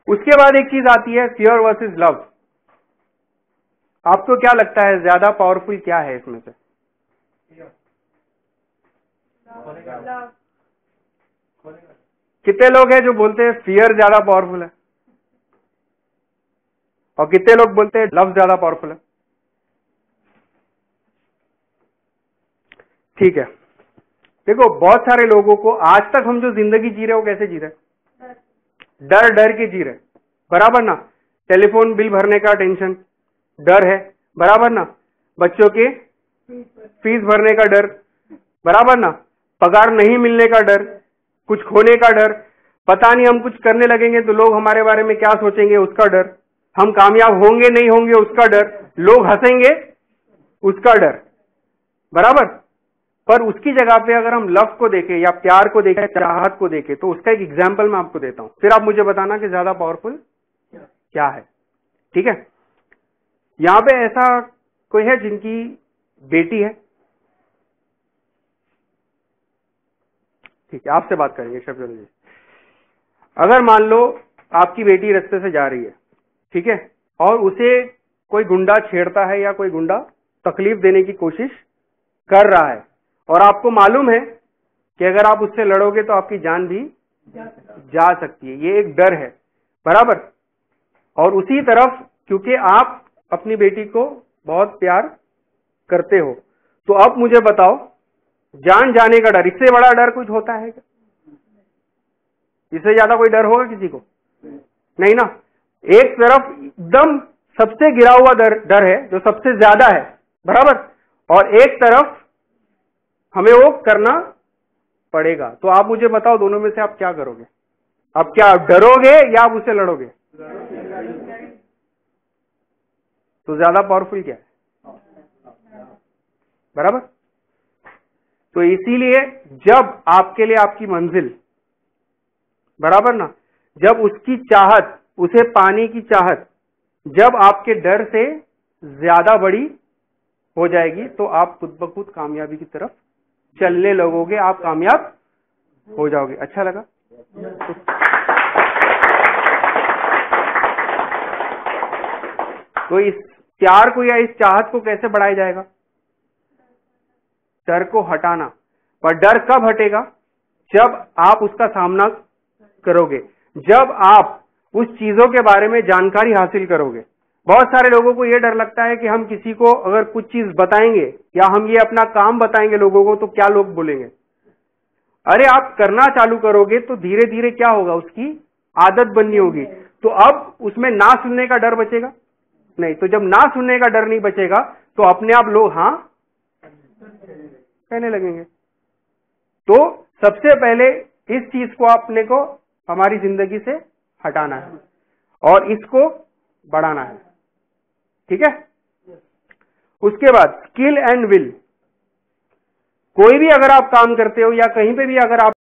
उसके बाद एक चीज आती है फियर वर्सेस लव। आपको क्या लगता है ज्यादा पावरफुल क्या है इसमें से? कितने लोग हैं जो बोलते हैं फियर ज्यादा पावरफुल है, और कितने लोग बोलते हैं लव ज्यादा पावरफुल है? ठीक है, देखो बहुत सारे लोगों को आज तक हम जो जिंदगी जी रहे हो कैसे जी रहे? डर डर के जी रहे, बराबर ना? टेलीफोन बिल भरने का टेंशन, डर है, बराबर ना? बच्चों के फीस भरने का डर, बराबर ना? पगार नहीं मिलने का डर, कुछ खोने का डर, पता नहीं हम कुछ करने लगेंगे तो लोग हमारे बारे में क्या सोचेंगे उसका डर, हम कामयाब होंगे नहीं होंगे उसका डर, लोग हंसेंगे उसका डर, बराबर? पर उसकी जगह पे अगर हम लव को देखें या प्यार को देखें, चाहत को देखें, तो उसका एक एग्जाम्पल मैं आपको देता हूं, फिर आप मुझे बताना कि ज्यादा पावरफुल क्या है। ठीक है, यहां पे ऐसा कोई है जिनकी बेटी है? ठीक है, आपसे बात करेंगे शब्द जी। अगर मान लो आपकी बेटी रास्ते से जा रही है, ठीक है, और उसे कोई गुंडा छेड़ता है या कोई गुंडा तकलीफ देने की कोशिश कर रहा है, और आपको मालूम है कि अगर आप उससे लड़ोगे तो आपकी जान भी जा सकती है, ये एक डर है, बराबर? और उसी तरफ क्योंकि आप अपनी बेटी को बहुत प्यार करते हो, तो अब मुझे बताओ जान जाने का डर, इससे बड़ा डर कुछ होता है क्या? इससे ज्यादा कोई डर होगा किसी को? नहीं ना। एक तरफ एकदम सबसे गिरा हुआ डर है जो सबसे ज्यादा है, बराबर, और एक तरफ हमें वो करना पड़ेगा। तो आप मुझे बताओ दोनों में से आप क्या करोगे? आप क्या डरोगे या आप उससे लड़ोगे? तो ज्यादा पावरफुल क्या है? बराबर। तो इसीलिए जब आपके लिए आपकी मंजिल, बराबर ना, जब उसकी चाहत, उसे पाने की चाहत जब आपके डर से ज्यादा बड़ी हो जाएगी, तो आप खुद ब खुद कामयाबी की तरफ चलने लगोगे, आप कामयाब हो जाओगे। अच्छा लगा? तो इस प्यार को या इस चाहत को कैसे बढ़ाया जाएगा? डर को हटाना। पर डर कब हटेगा? जब आप उसका सामना करोगे, जब आप उस चीजों के बारे में जानकारी हासिल करोगे। बहुत सारे लोगों को यह डर लगता है कि हम किसी को अगर कुछ चीज बताएंगे या हम ये अपना काम बताएंगे लोगों को तो क्या लोग बोलेंगे। अरे आप करना चालू करोगे तो धीरे धीरे क्या होगा, उसकी आदत बननी होगी। तो अब उसमें ना सुनने का डर बचेगा नहीं। तो जब ना सुनने का डर नहीं बचेगा तो अपने आप लोग हाँ कहने लगेंगे। तो सबसे पहले इस चीज को अपने को हमारी जिंदगी से हटाना है और इसको बढ़ाना है। ठीक है, उसके बाद स्किल एंड विल। कोई भी अगर आप काम करते हो या कहीं पे भी अगर आप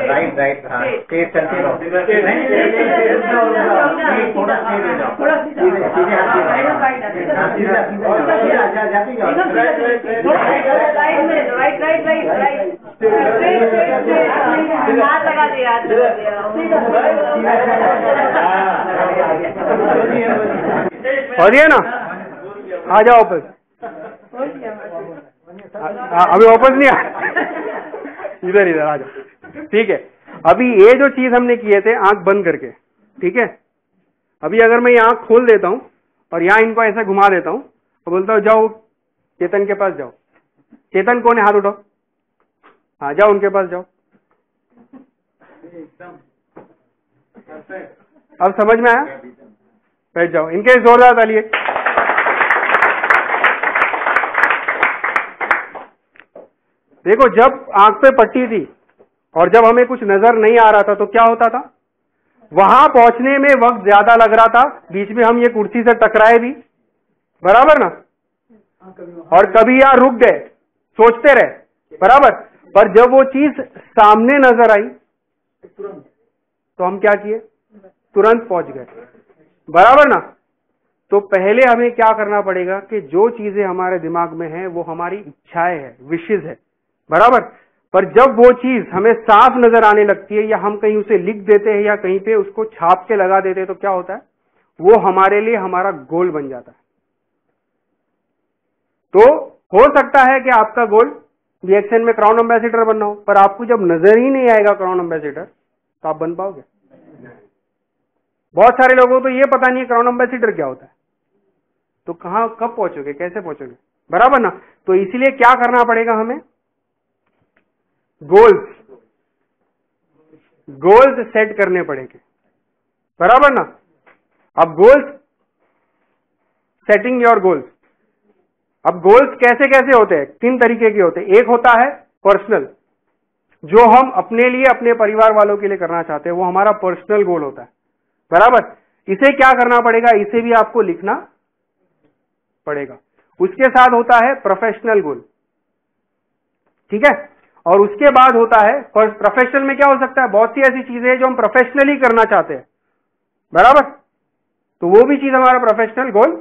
राइट राइट, हाँ स्ट्रेट चलते रहो, थोड़ा और ये ना आ जाओ वापस, अभी वापस नहीं आ, इधर इधर आ जाओ। ठीक है, अभी ये जो चीज हमने किए थे आंख बंद करके, ठीक है, अभी अगर मैं ये आंख खोल देता हूं और यहाँ इनको ऐसा घुमा देता हूं तो बोलता हूं जाओ चेतन के पास जाओ। चेतन कौन है, हाथ उठाओ, हाँ जाओ उनके पास जाओ। अब समझ में आया, बैठ जाओ, इनके जोरदार तालिए। देखो जब आंख पे पट्टी थी और जब हमें कुछ नजर नहीं आ रहा था तो क्या होता था, वहां पहुंचने में वक्त ज्यादा लग रहा था, बीच में हम ये कुर्सी से टकराए भी, बराबर ना, और कभी यहां रुक गए, सोचते रहे, बराबर। पर जब वो चीज सामने नजर आई तो हम क्या किए, तुरंत पहुंच गए, बराबर ना। तो पहले हमें क्या करना पड़ेगा कि जो चीजें हमारे दिमाग में है वो हमारी इच्छाएं है, विशेष है, बराबर। पर जब वो चीज हमें साफ नजर आने लगती है या हम कहीं उसे लिख देते हैं या कहीं पे उसको छाप के लगा देते हैं तो क्या होता है, वो हमारे लिए हमारा गोल बन जाता है। तो हो सकता है कि आपका गोल रिएक्शन में क्राउन एम्बेसडर बनना हो, पर आपको जब नजर ही नहीं आएगा क्राउन एम्बेसडर तो आप बन पाओगे। बहुत सारे लोगों को तो ये पता नहीं है क्राउन एम्बेसडर क्या होता है, तो कहां कब पहुंचोगे, कैसे पहुंचोगे, बराबर ना। तो इसीलिए क्या करना पड़ेगा हमें, गोल्स सेट करने पड़ेंगे, बराबर ना। अब गोल्स, सेटिंग योर गोल्स। अब गोल्स कैसे कैसे होते हैं, 3 तरीके के होते हैं। एक होता है पर्सनल, जो हम अपने लिए अपने परिवार वालों के लिए करना चाहते हैं, वो हमारा पर्सनल गोल होता है, बराबर। इसे क्या करना पड़ेगा, इसे भी आपको लिखना पड़ेगा। उसके साथ होता है प्रोफेशनल गोल, ठीक है, और उसके बाद होता है प्रोफेशनल में क्या हो सकता है, बहुत सी ऐसी चीजें हैं जो हम प्रोफेशनली करना चाहते हैं, बराबर, तो वो भी चीज हमारा प्रोफेशनल गोल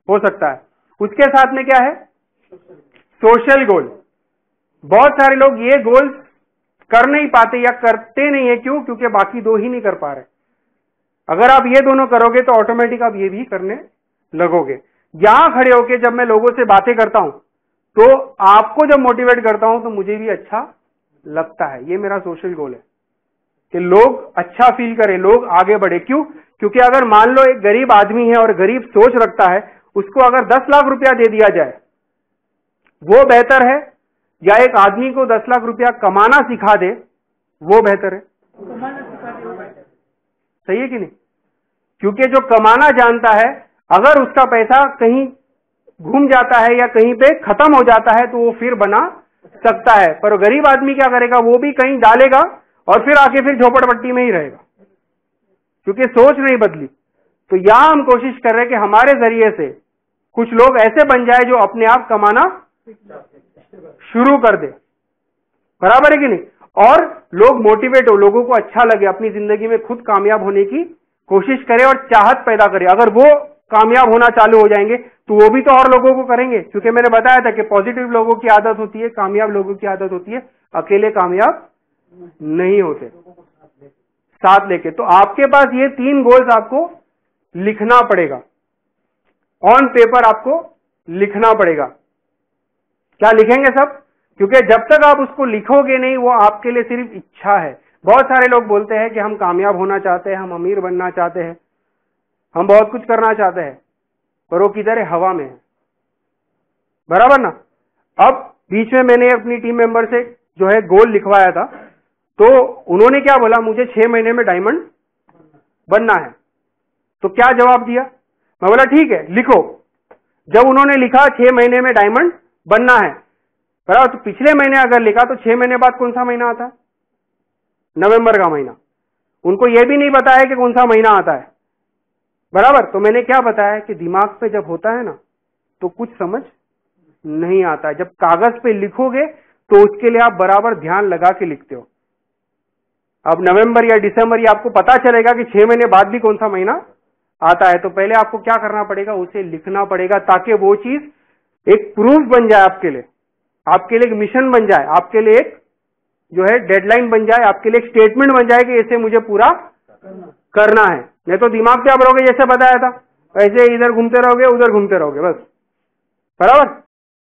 हो सकता है। उसके साथ में क्या है, सोशल गोल। बहुत सारे लोग ये गोल कर नहीं पाते या करते नहीं है, क्यों, क्योंकि बाकी 2 ही नहीं कर पा रहे। अगर आप ये दोनों करोगे तो ऑटोमेटिक आप ये भी करने लगोगे। यहां खड़े होके जब मैं लोगों से बातें करता हूं तो आपको जब मोटिवेट करता हूं तो मुझे भी अच्छा लगता है। ये मेरा सोशल गोल है कि लोग अच्छा फील करें, लोग आगे बढ़े। क्यों, क्योंकि अगर मान लो एक गरीब आदमी है और गरीब सोच रखता है, उसको अगर 10 लाख रुपया दे दिया जाए वो बेहतर है, या एक आदमी को 10 लाख रुपया कमाना सिखा दे वो बेहतर है, सही है कि नहीं। क्योंकि जो कमाना जानता है, अगर उसका पैसा कहीं घूम जाता है या कहीं पे खत्म हो जाता है तो वो फिर बना सकता है, पर गरीब आदमी क्या करेगा, वो भी कहीं डालेगा और फिर आके फिर झोपड़पट्टी में ही रहेगा, क्योंकि सोच नहीं बदली। तो यहां हम कोशिश कर रहे हैं कि हमारे जरिए से कुछ लोग ऐसे बन जाए जो अपने आप कमाना शुरू कर दे, बराबर है कि नहीं, और लोग मोटिवेट हो, लोगों को अच्छा लगे, अपनी जिंदगी में खुद कामयाब होने की कोशिश करे और चाहत पैदा करे। अगर वो कामयाब होना चालू हो जाएंगे तो वो भी तो और लोगों को करेंगे, क्योंकि मैंने बताया था कि पॉजिटिव लोगों की आदत होती है, कामयाब लोगों की आदत होती है, अकेले कामयाब नहीं होते, साथ लेके। तो आपके पास ये 3 गोल्स आपको लिखना पड़ेगा, ऑन पेपर आपको लिखना पड़ेगा। क्या लिखेंगे सब, क्योंकि जब तक आप उसको लिखोगे नहीं वो आपके लिए सिर्फ इच्छा है। बहुत सारे लोग बोलते हैं कि हम कामयाब होना चाहते हैं, हम अमीर बनना चाहते हैं, हम बहुत कुछ करना चाहते हैं, पर वो किधर है, हवा में है, बराबर ना। अब बीच में मैंने अपनी टीम मेंबर से जो है गोल लिखवाया था, तो उन्होंने क्या बोला, मुझे 6 महीने में डायमंड बनना है। तो क्या जवाब दिया, मैं बोला ठीक है लिखो। जब उन्होंने लिखा 6 महीने में डायमंड बनना है, बराबर, तो पिछले महीने अगर लिखा तो 6 महीने बाद कौन सा महीना आता है, नवंबर का महीना। उनको यह भी नहीं बताया कि कौन सा महीना आता है, बराबर। तो मैंने क्या बताया कि दिमाग पे जब होता है ना तो कुछ समझ नहीं आता है, जब कागज पे लिखोगे तो उसके लिए आप बराबर ध्यान लगा के लिखते हो। अब नवंबर या दिसंबर, ये आपको पता चलेगा कि 6 महीने बाद भी कौन सा महीना आता है, तो पहले आपको क्या करना पड़ेगा, उसे लिखना पड़ेगा, ताकि वो चीज एक प्रूफ बन जाए आपके लिए, आपके लिए एक मिशन बन जाए, आपके लिए एक जो है डेडलाइन बन जाए, आपके लिए एक स्टेटमेंट बन जाए कि ऐसे मुझे पूरा करना है। नहीं तो दिमाग क्या भरोगे, जैसे बताया था, ऐसे इधर घूमते रहोगे उधर घूमते रहोगे बस, बराबर।